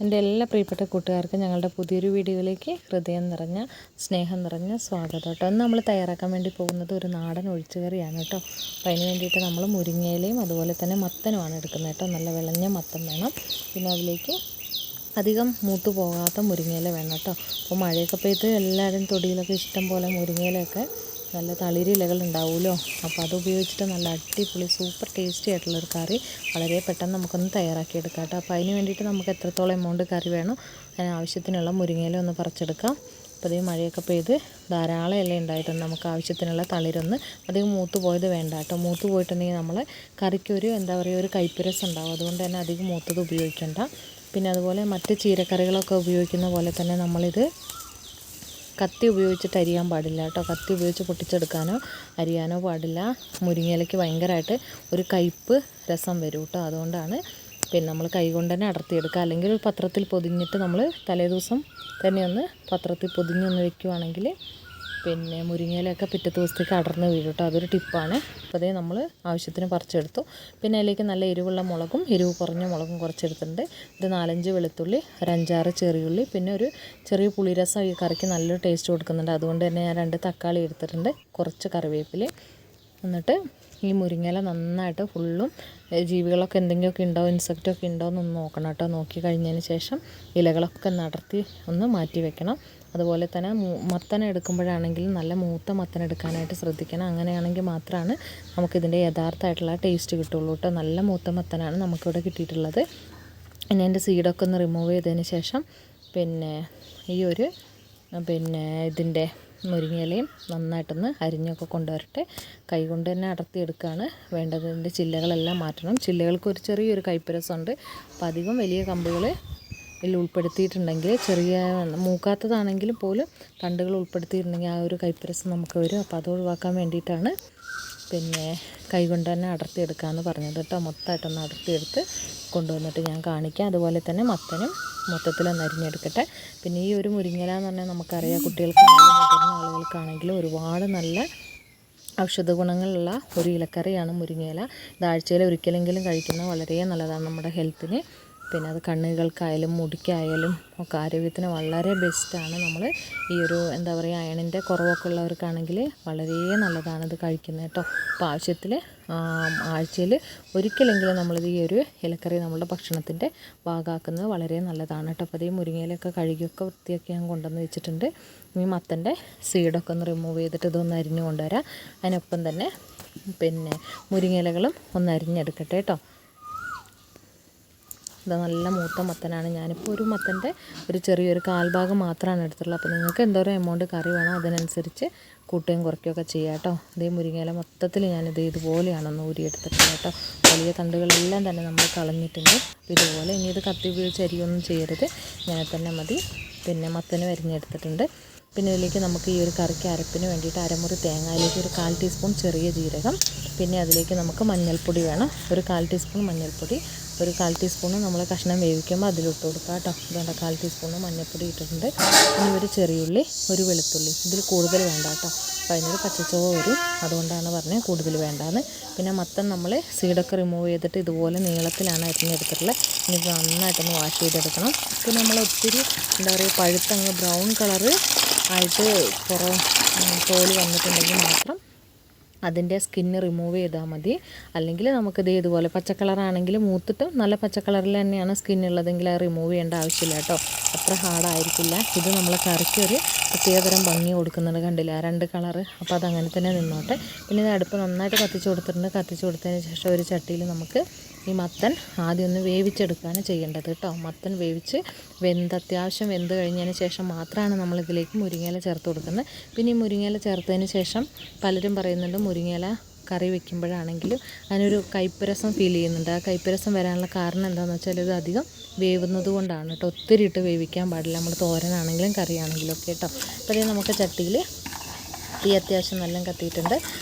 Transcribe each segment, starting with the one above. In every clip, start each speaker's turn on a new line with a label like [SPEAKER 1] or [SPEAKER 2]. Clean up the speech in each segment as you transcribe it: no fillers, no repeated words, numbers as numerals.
[SPEAKER 1] എൻ്റെ എല്ലാ പ്രിയപ്പെട്ട കൂട്ടുകാർക്കും ഞങ്ങളുടെ പുതിയൊരു വീഡിയോയിലേക്ക് ഹൃദയം നിറഞ്ഞ സ്നേഹം നിറഞ്ഞ സ്വാഗതം കേട്ടോ. ഇന്ന് നമ്മൾ തയ്യാറാക്കാൻ വേണ്ടി പോകുന്നത് ഒരു നാടൻ ഒഴിച്ചുകറിയാണ് കേട്ടോ. അപ്പോൾ അതിന് വേണ്ടിയിട്ട് നമ്മൾ മുരിങ്ങയിലയും അതുപോലെ തന്നെ മത്തനുമാണ് എടുക്കുന്നത് കേട്ടോ. നല്ല വിളഞ്ഞ മത്തൻ വേണം. പിന്നെ അതിലേക്ക് അധികം മൂത്ത് പോകാത്ത മുരിങ്ങയില വേണം കേട്ടോ. അപ്പോൾ മഴയൊക്കെ പെയ്ത് എല്ലാവരും തൊടിയിലൊക്കെ ഇഷ്ടം പോലെ മുരിങ്ങയിലൊക്കെ നല്ല തളിരിലകൾ ഉണ്ടാവുമല്ലോ. അപ്പോൾ അത് ഉപയോഗിച്ചിട്ട് നല്ല അടിപൊളി സൂപ്പർ ടേസ്റ്റി ആയിട്ടുള്ളൊരു കറി വളരെ പെട്ടെന്ന് നമുക്കൊന്ന് തയ്യാറാക്കിയെടുക്കാം കേട്ടോ. അപ്പോൾ അതിന് വേണ്ടിയിട്ട് നമുക്ക് എത്രത്തോളം എമൗണ്ട് കറി വേണം അതിനാവശ്യത്തിനുള്ള മുരിങ്ങയില ഒന്ന് പറിച്ചെടുക്കാം. അപ്പോൾ ഈ മഴയൊക്കെ പെയ്ത് ധാരാളം ഇല ഉണ്ടായിട്ടുണ്ട്. നമുക്ക് ആവശ്യത്തിനുള്ള തളിരൊന്ന് അധികം മൂത്ത് പോയത് വേണ്ട കേട്ടോ. മൂത്ത് പോയിട്ടുണ്ടെങ്കിൽ നമ്മൾ കറിക്കൊരു ഒരു കയ്പ്പുരസം ഉണ്ടാവും. അതുകൊണ്ട് തന്നെ അധികം മൂത്തത് ഉപയോഗിക്കേണ്ട. പിന്നെ അതുപോലെ മറ്റ് ചീരക്കറികളൊക്കെ ഉപയോഗിക്കുന്ന പോലെ തന്നെ നമ്മളിത് കത്തി ഉപയോഗിച്ചിട്ട് അരിയാൻ പാടില്ല കേട്ടോ. കത്തി ഉപയോഗിച്ച് പൊട്ടിച്ചെടുക്കാനോ അരിയാനോ പാടില്ല. മുരിങ്ങയിലയ്ക്ക് ഭയങ്കരമായിട്ട് ഒരു കയ്പ്പ് രസം വരും കേട്ടോ. അതുകൊണ്ടാണ് പിന്നെ നമ്മൾ കൈ കൊണ്ട് തന്നെ അടർത്തിയെടുക്കുക. അല്ലെങ്കിൽ ഒരു പത്രത്തിൽ പൊതിഞ്ഞിട്ട് നമ്മൾ തലേദിവസം തന്നെ ഒന്ന് പത്രത്തിൽ പൊതിഞ്ഞൊന്ന് വെക്കുകയാണെങ്കിൽ പിന്നെ മുരിങ്ങയിലൊക്കെ പിറ്റേ ദിവസത്തേക്ക് അടർന്ന് വീഴും കേട്ടോ. അതൊരു ടിപ്പാണ്. അപ്പോൾ അതേ നമ്മൾ ആവശ്യത്തിന് പറിച്ചെടുത്തു. പിന്നെ അതിലേക്ക് നല്ല എരിവുള്ള മുളകും എരിവ് കുറഞ്ഞ മുളകും കുറച്ചെടുത്തിട്ടുണ്ട്. ഒരു 4-5 വെളുത്തുള്ളി, ഒരു 5-6 ചെറിയുള്ളി, പിന്നെ ഒരു ചെറിയ പുളിരസം ഈ കറിക്ക് നല്ലൊരു ടേസ്റ്റ് കൊടുക്കുന്നുണ്ട്. അതുകൊണ്ട് തന്നെ ഞാൻ 2 തക്കാളി എടുത്തിട്ടുണ്ട്, കുറച്ച് കറിവേപ്പില. എന്നിട്ട് ഈ മുരിങ്ങയില നന്നായിട്ട് ഫുള്ളും ജീവികളൊക്കെ എന്തെങ്കിലുമൊക്കെ ഉണ്ടോ ഇൻസെക്റ്റൊക്കെ ഉണ്ടോ എന്നൊന്ന് നോക്കണം കേട്ടോ. നോക്കി കഴിഞ്ഞതിന് ശേഷം ഇലകളൊക്കെ നടത്തി ഒന്ന് മാറ്റി വെക്കണം. അതുപോലെ തന്നെ മത്തൻ എടുക്കുമ്പോഴാണെങ്കിലും നല്ല മൂത്ത മത്തൻ എടുക്കാനായിട്ട് ശ്രദ്ധിക്കണം. അങ്ങനെയാണെങ്കിൽ മാത്രമാണ് നമുക്കിതിൻ്റെ യഥാർത്ഥമായിട്ടുള്ള ടേസ്റ്റ് കിട്ടുള്ളൂ കേട്ടോ. നല്ല മൂത്ത മത്തനാണ് നമുക്കിവിടെ കിട്ടിയിട്ടുള്ളത്. ഇനി എൻ്റെ സീഡൊക്കെ ഒന്ന് റിമൂവ് ചെയ്തതിന് ശേഷം പിന്നെ ഈ ഒരു ഇതിൻ്റെ മുരിങ്ങയിലയും നന്നായിട്ടൊന്ന് അരിഞ്ഞൊക്കെ കൊണ്ടുവരട്ടെ. കൈ കൊണ്ട് തന്നെ അടർത്തിയെടുക്കുകയാണ് വേണ്ടത്. ഇതിൻ്റെ ചില്ലകളെല്ലാം മാറ്റണം. ചില്ലകൾക്ക് ഒരു ചെറിയൊരു കയ്പ്പരസമുണ്ട്. അപ്പോൾ അധികം വലിയ കമ്പുകൾ ഇതിൽ ഉൾപ്പെടുത്തിയിട്ടുണ്ടെങ്കിൽ ചെറിയ മൂക്കാത്തതാണെങ്കിൽ പോലും തണ്ടുകൾ ഉൾപ്പെടുത്തിയിട്ടുണ്ടെങ്കിൽ ആ ഒരു കയ്പ്പരസം നമുക്ക് വരും. അപ്പോൾ അത് ഒഴിവാക്കാൻ വേണ്ടിയിട്ടാണ് പിന്നെ കൈ കൊണ്ട് തന്നെ അടർത്തിയെടുക്കാമെന്ന് പറഞ്ഞത് കേട്ടോ. മൊത്തമായിട്ടൊന്ന് അടർത്തിയെടുത്ത് കൊണ്ടുവന്നിട്ട് ഞാൻ കാണിക്കാം. അതുപോലെ തന്നെ മത്തനും മൊത്തത്തിലൊന്ന് അരിഞ്ഞെടുക്കട്ടെ. പിന്നെ ഈ ഒരു മുരിങ്ങയില എന്ന് പറഞ്ഞാൽ നമുക്കറിയാം, കുട്ടികൾക്കാണെങ്കിലും മുതിർന്ന ആളുകൾക്കാണെങ്കിലും ഒരുപാട് നല്ല ഔഷധ ഗുണങ്ങളുള്ള ഒരു ഇലക്കറിയാണ് മുരിങ്ങയില. ഇത് ആഴ്ചയിൽ ഒരിക്കലെങ്കിലും കഴിക്കുന്നത് വളരെ നല്ലതാണ് നമ്മുടെ ഹെൽത്തിന്. പിന്നെ അത് കണ്ണുകൾക്കായാലും മുടിക്കായാലും ഒക്കെ ആരോഗ്യത്തിന് വളരെ ബെസ്റ്റാണ്. നമ്മൾ ഈ ഒരു അയണിൻ്റെ കുറവൊക്കെ ഉള്ളവർക്കാണെങ്കിൽ വളരെ നല്ലതാണ് ഇത് കഴിക്കുന്നത് കേട്ടോ. അപ്പോൾ ആഴ്ചയിൽ ഒരിക്കലെങ്കിലും നമ്മളിത് ഈ ഒരു ഇലക്കറി നമ്മളുടെ ഭക്ഷണത്തിൻ്റെ ഭാഗമാക്കുന്നത് വളരെ നല്ലതാണ് കേട്ടോ. അപ്പോൾ ഈ മുരിങ്ങയിലൊക്കെ കഴുകിയൊക്കെ വൃത്തിയാക്കി ഞാൻ കൊണ്ടുവന്ന് വെച്ചിട്ടുണ്ട്. ഈ മത്തൻ്റെ സീഡൊക്കെ ഒന്ന് റിമൂവ് ചെയ്തിട്ട് ഇതൊന്ന് അരിഞ്ഞു കൊണ്ടുവരാം. അതിനൊപ്പം തന്നെ പിന്നെ മുരിങ്ങയിലകളും ഒന്ന് അരിഞ്ഞെടുക്കട്ടെ കേട്ടോ. ഇത് നല്ല മൂത്ത മത്തനാണ്. ഞാനിപ്പോൾ ഒരു മത്തൻ്റെ ഒരു ചെറിയൊരു കാൽഭാഗം മാത്രമാണ് എടുത്തിട്ടുള്ളത്. അപ്പോൾ നിങ്ങൾക്ക് എന്തോരം എമൗണ്ട് കറി വേണോ അതിനനുസരിച്ച് കൂട്ടുകയും കുറയ്ക്കുകയൊക്കെ ചെയ്യാം കേട്ടോ. ഇതേ മുരിങ്ങയില മൊത്തത്തിൽ ഞാനിത് ഇതുപോലെയാണെന്ന് ഊരിയെടുത്തിട്ടുള്ളത് കേട്ടോ. വലിയ തണ്ടുകളെല്ലാം തന്നെ നമ്മൾ കളഞ്ഞിട്ടുണ്ട്. ഇതുപോലെ ഇനി ഇത് കത്തി ഉപയോഗിച്ച് അരിയൊന്നും ചെയ്യരുത്, ഇങ്ങനെ തന്നെ മതി. പിന്നെ മത്തനും അരിഞ്ഞെടുത്തിട്ടുണ്ട്. പിന്നെ ഇതിലേക്ക് നമുക്ക് ഈ ഒരു കറിക്ക് അരപ്പിന് വേണ്ടിയിട്ട് അരമുറി തേങ്ങ, അതിലേക്ക് ഒരു 1/4 ടീസ്പൂൺ ചെറിയ ജീരകം, പിന്നെ അതിലേക്ക് നമുക്ക് മഞ്ഞൾപ്പൊടി വേണം. ഒരു 1/4 ടീസ്പൂൺ മഞ്ഞൾപ്പൊടി, ഒരു 1/4 ടീസ്പൂണ് നമ്മൾ കഷ്ണം വേവിക്കുമ്പോൾ അതിലിട്ട് കൊടുക്കുക കേട്ടോ. ഇതുകൊണ്ട് 1/4 ടീസ്പൂണ് മഞ്ഞൾപ്പൊടി ഇട്ടിട്ടുണ്ട്. ഇനി ഒരു ചെറിയുള്ളി, ഒരു വെളുത്തുള്ളി, ഇതിൽ കൂടുതൽ വേണ്ട കേട്ടോ. അപ്പോൾ അതിനൊരു പച്ചച്ചുവ വരും, അതുകൊണ്ടാണ് പറഞ്ഞത് കൂടുതൽ വേണ്ടാന്ന്. പിന്നെ മത്തൻ നമ്മൾ സീഡൊക്കെ റിമൂവ് ചെയ്തിട്ട് ഇതുപോലെ നീളത്തിലാണ് അരിഞ്ഞെടുത്തിട്ടുള്ളത്. ഇനി ഇത് നന്നായിട്ടൊന്ന് വാഷ് ചെയ്തെടുക്കണം. പിന്നെ നമ്മൾ ഒത്തിരി പഴുത്തങ്ങ് ബ്രൗൺ കളറ് ആയിട്ട് തോല് വന്നിട്ടുണ്ടെങ്കിൽ മാത്രം അതിൻ്റെ സ്കിന്ന് റിമൂവ് ചെയ്താൽ മതി. അല്ലെങ്കിൽ നമുക്കിത് ഇതുപോലെ പച്ചക്കളറാണെങ്കിൽ മൂത്തിട്ട് നല്ല പച്ചക്കളറിൽ തന്നെയാണ് സ്കിന്നുള്ളതെങ്കിൽ അത് റിമൂവ് ചെയ്യേണ്ട ആവശ്യമില്ല കേട്ടോ. അത്ര ഹാർഡായിരിക്കില്ല. ഇത് നമ്മളെ കറിക്ക് ഒരു പ്രത്യേകതരം ഭംഗി കൊടുക്കുന്നുണ്ട്, കണ്ടില്ല 2 കളറ്. അപ്പോൾ അതങ്ങനെ തന്നെ നിന്നോട്ടെ. പിന്നെ ഇത് അടുപ്പ് നന്നായിട്ട് കത്തിച്ച് കൊടുത്തിട്ടുണ്ട്. കത്തിച്ച് കൊടുത്തതിന് ശേഷം ഒരു ചട്ടിയിൽ നമുക്ക് ഈ മത്തൻ ആദ്യം ഒന്ന് വേവിച്ചെടുക്കുകയാണ് ചെയ്യേണ്ടത് കേട്ടോ. മത്തൻ അത്യാവശ്യം വെന്ത് കഴിഞ്ഞതിന് ശേഷം മാത്രമാണ് നമ്മളിതിലേക്ക് മുരിങ്ങയില ചേർത്ത് കൊടുക്കുന്നത്. പിന്നെ ഈ മുരിങ്ങയില ചേർത്തതിന് ശേഷം പലരും പറയുന്നുണ്ട് മുരിങ്ങയില കറി വെക്കുമ്പോഴാണെങ്കിലും അതിനൊരു കയ്പ്പരസം ഫീൽ ചെയ്യുന്നുണ്ട്. ആ കയ്പ്പരസം വരാനുള്ള കാരണം എന്താണെന്ന് വെച്ചാൽ ഇത് അധികം വേവുന്നത് കൊണ്ടാണ് കേട്ടോ. ഒത്തിരി ഇട്ട് വേവിക്കാൻ പാടില്ല, നമ്മൾ തോരനാണെങ്കിലും കറിയാണെങ്കിലും ഒക്കെ കേട്ടോ. അപ്പോൾ ഇത് നമുക്ക് ചട്ടിയിൽ തീ അത്യാവശ്യം നല്ല കത്തിയിട്ടുണ്ട്.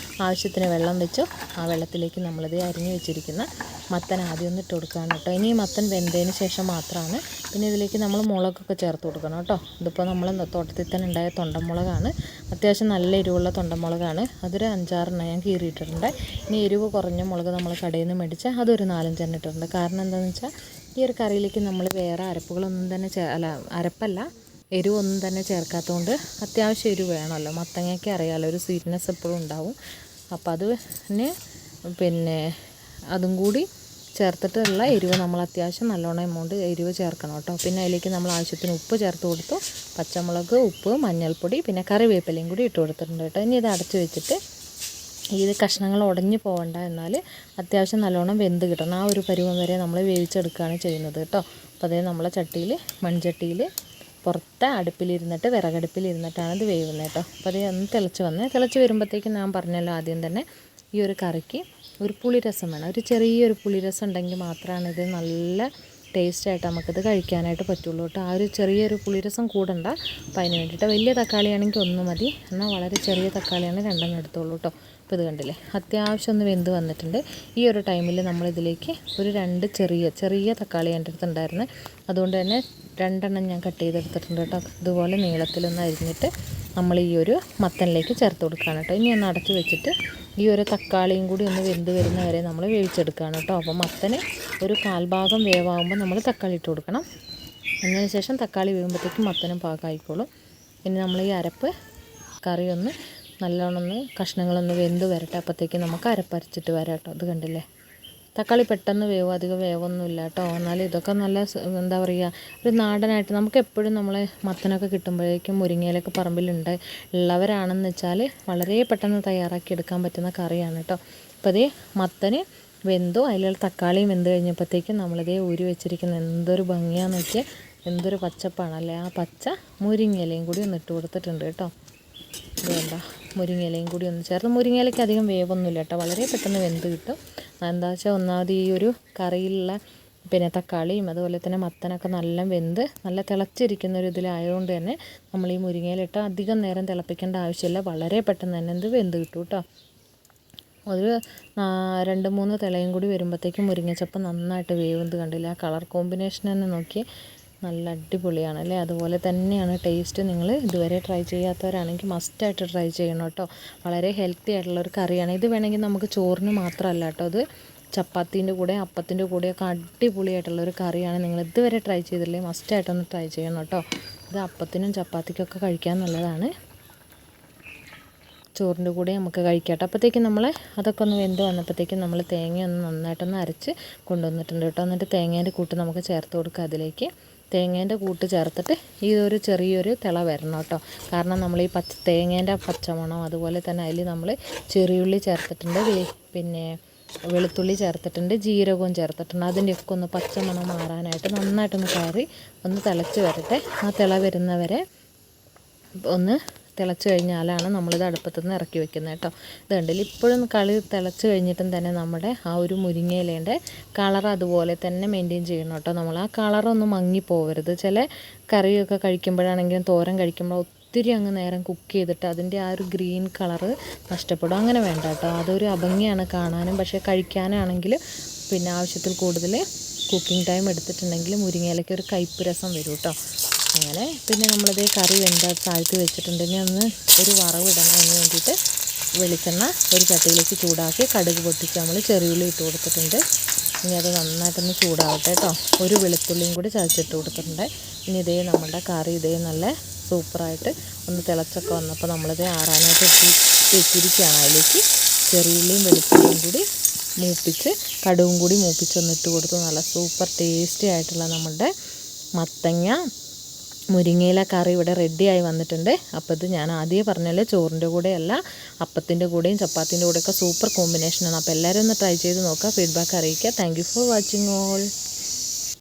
[SPEAKER 1] ആവശ്യത്തിന് വെള്ളം വെച്ചു. ആ വെള്ളത്തിലേക്ക് നമ്മളിത് അരിഞ്ഞു വെച്ചിരിക്കുന്ന മത്തൻ ആദ്യം ഒന്ന് ഇട്ട് കൊടുക്കുകയാണ് കേട്ടോ. ഇനി മത്തൻ വെന്തതിന് ശേഷം മാത്രമാണ് പിന്നെ ഇതിലേക്ക് നമ്മൾ മുളകൊക്കെ ചേർത്ത് കൊടുക്കണം കേട്ടോ. ഇതിപ്പോൾ നമ്മൾ തോട്ടത്തിൽ തന്നെ ഉണ്ടായ തൊണ്ടമുളകാണ്, അത്യാവശ്യം നല്ല എരിവുള്ള തൊണ്ടമുളകാണ്. അതൊരു 5-6 ഞാൻ കീറിയിട്ടിട്ടുണ്ട്. ഇനി എരിവ് കുറഞ്ഞ മുളക് നമ്മൾ കടയിൽ നിന്ന് മേടിച്ചാൽ അതൊരു 4-5 ഇട്ടിട്ടുണ്ട്. കാരണം എന്താണെന്ന് വെച്ചാൽ ഈ ഒരു കറിയിലേക്ക് നമ്മൾ വേറെ അരപ്പുകളൊന്നും തന്നെ അരപ്പല്ല എരിവൊന്നും തന്നെ ചേർക്കാത്തതുകൊണ്ട് അത്യാവശ്യം എരിവ് വേണമല്ലോ. മത്തങ്ങയ്ക്ക് അറിയാമല്ലോ ഒരു സ്വീറ്റ്നെസ് എപ്പോഴും ഉണ്ടാവും. അപ്പോൾ അത് പിന്നെ അതും കൂടി ചേർത്തിട്ടുള്ള എരിവ് നമ്മൾ അത്യാവശ്യം നല്ലോണം എമൗണ്ട് എരിവ് ചേർക്കണം കേട്ടോ. പിന്നെ അതിലേക്ക് നമ്മൾ ആവശ്യത്തിന് ഉപ്പ് ചേർത്ത് കൊടുത്തു. പച്ചമുളക്, ഉപ്പ്, മഞ്ഞൾപ്പൊടി, പിന്നെ കറിവേപ്പിലയും കൂടി ഇട്ട് കൊടുത്തിട്ടുണ്ട് കേട്ടോ. ഇനി ഇത് അടച്ച് വെച്ചിട്ട് ഇത് കഷ്ണങ്ങൾ ഉടഞ്ഞു പോകണ്ട, എന്നാൽ അത്യാവശ്യം നല്ലോണം വെന്ത് കിട്ടണം. ആ ഒരു പരുവം വരെ നമ്മൾ വേവിച്ചെടുക്കുകയാണ് ചെയ്യുന്നത് കേട്ടോ. അപ്പോൾ അതേ നമ്മളെ ചട്ടിയിൽ മൺചട്ടിയിൽ പുറത്തെ അടുപ്പിലിരുന്നിട്ട് വിറകടുപ്പിലിരുന്നിട്ടാണ് ഇത് വേവുന്നത് കേട്ടോ. അപ്പോൾ അത് ഒന്ന് തിളച്ച് വരുമ്പോഴത്തേക്കും ഞാൻ പറഞ്ഞല്ലോ ആദ്യം തന്നെ ഈ ഒരു കറിക്ക് ഒരു പുളിരസം വേണം. ഒരു ചെറിയൊരു പുളിരസം ഉണ്ടെങ്കിൽ മാത്രമാണ് ഇത് നല്ല ടേസ്റ്റായിട്ട് നമുക്കിത് കഴിക്കാനായിട്ട് പറ്റുള്ളൂ കേട്ടോ. ആ ഒരു ചെറിയൊരു പുളിരസം കൂടണ്ട. അപ്പോൾ അതിന് വേണ്ടിയിട്ട് വലിയ തക്കാളിയാണെങ്കിൽ ഒന്ന് മതി, എന്നാൽ വളരെ ചെറിയ തക്കാളിയാണ് രണ്ടെണ്ണം എടുത്തോളൂ കേട്ടോ. അപ്പോൾ ഇത് കണ്ടില്ലേ അത്യാവശ്യം ഒന്ന് വെന്ത് വന്നിട്ടുണ്ട്. ഈ ഒരു ടൈമിൽ നമ്മളിതിലേക്ക് ഒരു 2 ചെറിയ തക്കാളി എൻ്റെ അടുത്തുണ്ടായിരുന്നു. അതുകൊണ്ട് തന്നെ 2 എണ്ണം ഞാൻ കട്ട് ചെയ്തെടുത്തിട്ടുണ്ട് കേട്ടോ. ഇതുപോലെ നീളത്തിലൊന്ന് അരിഞ്ഞിട്ട് നമ്മൾ ഈ ഒരു മത്തനിലേക്ക് ചേർത്ത് കൊടുക്കുകയാണ് കേട്ടോ. ഇനി ഒന്ന് അടച്ച് വെച്ചിട്ട് ഈ ഒരു തക്കാളിയും കൂടി ഒന്ന് വെന്ത് വരുന്ന വരെ നമ്മൾ വേവിച്ചെടുക്കുകയാണ് കേട്ടോ. അപ്പോൾ മത്തന് ഒരു 1/4 ഭാഗം വേവാകുമ്പോൾ നമ്മൾ തക്കാളി ഇട്ട് കൊടുക്കണം. അതിന് ശേഷം തക്കാളി വേകുമ്പോഴത്തേക്കും മത്തനും പാകമായിക്കോളും. പിന്നെ നമ്മൾ ഈ അരപ്പ് കറി ഒന്ന് നല്ലോണം കഷ്ണങ്ങളൊന്ന് വെന്ത് വരട്ടെ. അപ്പോഴത്തേക്കും നമുക്ക് അരപ്പരച്ചിട്ട് വരാം കേട്ടോ. അത് കണ്ടില്ലേ തക്കാളി പെട്ടെന്ന് വേവും, അധികം വേവൊന്നുമില്ല കേട്ടോ. എന്നാലും ഇതൊക്കെ നല്ല എന്താ പറയുക ഒരു നാടനായിട്ട് നമുക്ക് എപ്പോഴും നമ്മൾ മത്തനൊക്കെ കിട്ടുമ്പോഴേക്കും മുരിങ്ങയിലൊക്കെ പറമ്പിലുണ്ട് ഉള്ളവരാണെന്ന് വെച്ചാൽ വളരെ പെട്ടെന്ന് തയ്യാറാക്കി എടുക്കാൻ പറ്റുന്ന കറിയാണ് കേട്ടോ. അപ്പോൾ അതേ മത്തന് വെന്തു, അതിലുള്ള തക്കാളിയും വെന്ത് കഴിഞ്ഞപ്പോഴത്തേക്കും നമ്മളിതേ ഊരി വെച്ചിരിക്കുന്ന എന്തൊരു ഭംഗിയാന്ന് നോക്കിയാൽ എന്തൊരു പച്ചപ്പാണല്ലേ. ആ പച്ച മുരിങ്ങയിലയും കൂടി ഒന്ന് ഇട്ട് കൊടുത്തിട്ടുണ്ട് കേട്ടോ. ഇത് വേണ്ട മുരിങ്ങയിലയും കൂടി ഒന്ന് ചേർത്ത്, മുരിങ്ങയിലയ്ക്ക് അധികം വേവൊന്നുമില്ല കേട്ടോ, വളരെ പെട്ടെന്ന് വെന്ത് കിട്ടും. എന്താ വെച്ചാൽ ഒന്നാമത് ഈ ഒരു കറിയിലുള്ള പിന്നെ തക്കാളിയും അതുപോലെ തന്നെ മത്തനൊക്കെ നല്ല വെന്ത് നല്ല തിളച്ചിരിക്കുന്ന ഒരു ഇതിലായതുകൊണ്ട് തന്നെ നമ്മൾ ഈ മുരിങ്ങയിലിട്ട് അധികം നേരം തിളപ്പിക്കേണ്ട ആവശ്യമില്ല, വളരെ പെട്ടെന്ന് തന്നെ ഇത് വെന്ത് കിട്ടും കേട്ടോ. ഒരു 2-3 തിളയും കൂടി വരുമ്പോഴത്തേക്കും മുരിങ്ങച്ചപ്പ് നന്നായിട്ട് വേവുന്നത് കണ്ടില്ല. ആ കളർ കോമ്പിനേഷൻ തന്നെ നോക്കി നല്ല അടിപൊളിയാണ് അല്ലേ. അതുപോലെ തന്നെയാണ് ടേസ്റ്റ്. നിങ്ങൾ ഇതുവരെ ട്രൈ ചെയ്യാത്തവരാണെങ്കിൽ മസ്റ്റായിട്ട് ട്രൈ ചെയ്യണം കേട്ടോ. വളരെ ഹെൽത്തി ആയിട്ടുള്ളൊരു കറിയാണ്. ഇത് വേണമെങ്കിൽ നമുക്ക് ചോറിന് മാത്രമല്ല കേട്ടോ, ഇത് ചപ്പാത്തീൻ്റെ കൂടെ അപ്പത്തിൻ്റെ കൂടെയൊക്കെ അടിപൊളിയായിട്ടുള്ളൊരു കറിയാണ്. നിങ്ങൾ ഇതുവരെ ട്രൈ ചെയ്തില്ലേ മസ്റ്റായിട്ടൊന്ന് ട്രൈ ചെയ്യണം കേട്ടോ. ഇത് അപ്പത്തിനും ചപ്പാത്തിക്കൊക്കെ കഴിക്കാൻ നല്ലതാണ്, ചോറിൻ്റെ കൂടെ നമുക്ക് കഴിക്കാം കേട്ടോ. അപ്പോഴത്തേക്കും നമ്മൾ അതൊക്കെ ഒന്ന് വെന്ത് വന്നപ്പോഴത്തേക്കും നമ്മൾ തേങ്ങയൊന്ന് നന്നായിട്ടൊന്ന് അരച്ച് കൊണ്ടുവന്നിട്ടുണ്ട് കേട്ടോ. എന്നിട്ട് തേങ്ങേൻ്റെ കൂട്ട് നമുക്ക് ചേർത്ത് കൊടുക്കുക. അതിലേക്ക് തേങ്ങേൻ്റെ കൂട്ട് ചേർത്തിട്ട് ഇതൊരു ചെറിയൊരു തിള വരണം കേട്ടോ. കാരണം നമ്മൾ ഈ തേങ്ങേൻ്റെ പച്ചമണം അതുപോലെ തന്നെ അതിൽ നമ്മൾ ചെറിയുള്ളി ചേർത്തിട്ടുണ്ട്, പിന്നെ വെളുത്തുള്ളി ചേർത്തിട്ടുണ്ട്, ജീരകവും ചേർത്തിട്ടുണ്ട്. അതിൻ്റെയൊക്കെ ഒന്ന് പച്ചമണം മാറാനായിട്ട് നന്നായിട്ടൊന്ന് കയറി ഒന്ന് തിളച്ച് വരട്ടെ. ആ തിള വരുന്നവരെ ഒന്ന് തിളച്ച് കഴിഞ്ഞാലാണ് നമ്മളിത് അടുപ്പത്തുനിന്ന് ഇറക്കി വെക്കുന്നത് കേട്ടോ. ഇത് കണ്ടില്ല ഇപ്പോഴും കളി തിളച്ച് കഴിഞ്ഞിട്ടും തന്നെ നമ്മുടെ ആ ഒരു മുരിങ്ങയിലേൻ്റെ കളർ അതുപോലെ തന്നെ മെയിൻറ്റെയിൻ ചെയ്യണം കേട്ടോ. നമ്മൾ ആ കളറൊന്നും മങ്ങിപ്പോവരുത്. ചില കറിയൊക്കെ കഴിക്കുമ്പോഴാണെങ്കിലും തോരൻ കഴിക്കുമ്പോൾ ഒത്തിരി അങ്ങ് നേരം കുക്ക് ചെയ്തിട്ട് അതിൻ്റെ ആ ഒരു ഗ്രീൻ കളറ് നഷ്ടപ്പെടും. അങ്ങനെ വേണ്ട കേട്ടോ, അതൊരു അഭംഗിയാണ് കാണാനും. പക്ഷേ കഴിക്കാനാണെങ്കിൽ പിന്നെ ആവശ്യത്തിൽ കൂടുതൽ കുക്കിംഗ് ടൈം എടുത്തിട്ടുണ്ടെങ്കിൽ മുരിങ്ങയിലയ്ക്ക് ഒരു കയ്പ്പ് രസം വരും കേട്ടോ. അങ്ങനെ പിന്നെ നമ്മളിത് കറി താഴ്ത്തി വെച്ചിട്ടുണ്ടെങ്കിൽ ഒന്ന് ഒരു വറവിടണം. അതിന് വേണ്ടിയിട്ട് വെളിച്ചെണ്ണ ഒരു ചട്ടിയിലേക്ക് ചൂടാക്കി കടുക് പൊട്ടിച്ച് നമ്മൾ ചെറിയുള്ളി ഇട്ട് കൊടുത്തിട്ടുണ്ട്. ഇനി അത് നന്നായിട്ടൊന്ന് ചൂടാവട്ടെ കേട്ടോ. ഒരു വെളുത്തുള്ളിയും കൂടി ചതച്ചിട്ട് കൊടുത്തിട്ടുണ്ട്. ഇനി ഇതേ നമ്മളുടെ കറി ഇതേ നല്ല സൂപ്പറായിട്ട് ഒന്ന് തിളച്ചൊക്കെ വന്നപ്പോൾ നമ്മളിത് ആറാനായിട്ട് വെച്ചിരിക്കുകയാണ്. അതിലേക്ക് ചെറിയുള്ളിയും വെളുത്തുള്ളിയും കൂടി മൂപ്പിച്ച് കടുകും കൂടി മൂപ്പിച്ചൊന്നിട്ട് കൊടുത്തു. നല്ല സൂപ്പർ ടേസ്റ്റി ആയിട്ടുള്ള നമ്മളുടെ മത്തങ്ങ മുരിങ്ങയില കറി ഇവിടെ റെഡിയായി വന്നിട്ടുണ്ട്. അപ്പോൾ ഇത് ഞാൻ ആദ്യമേ പറഞ്ഞല്ലേ ചോറിൻ്റെ കൂടെയല്ല അപ്പത്തിൻ്റെ കൂടെയും ചപ്പാത്തിൻ്റെ കൂടെയൊക്കെ സൂപ്പർ കോമ്പിനേഷനാണ്. അപ്പോൾ എല്ലാവരും ഒന്ന് ട്രൈ ചെയ്ത് നോക്കുക, ഫീഡ്ബാക്ക് അറിയിക്കുക. Thank you for watching all.